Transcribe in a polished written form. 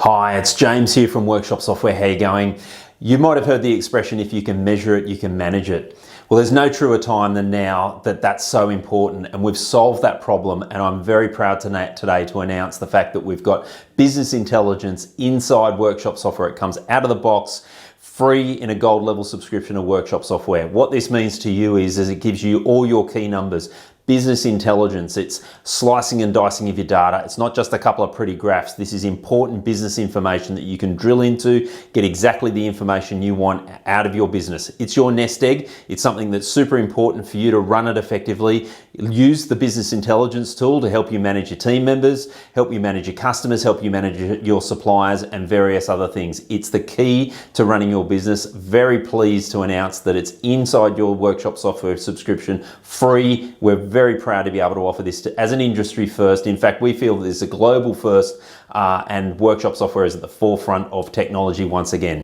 Hi, it's James here from Workshop Software. How you going? You might have heard the expression, if you can measure it, you can manage it. Well, there's no truer time than now that that's so important, and we've solved that problem, and I'm very proud today to announce the fact that we've got business intelligence inside Workshop Software. It comes out of the box, free in a gold level subscription of Workshop Software. What this means to you is it gives you all your key numbers. Business intelligence, it's slicing and dicing of your data. It's not just a couple of pretty graphs. This is important business information that you can drill into, get exactly the information you want out of your business. It's your nest egg. It's something that's super important for you to run it effectively. Use the business intelligence tool to help you manage your team members, help you manage your customers, help you manage your suppliers, and various other things. It's the key to running your business. Very pleased to announce that it's inside your Workshop Software subscription, free. We're very proud to be able to offer this as an industry first. In fact, we feel that it's a global first, and Workshop Software is at the forefront of technology once again.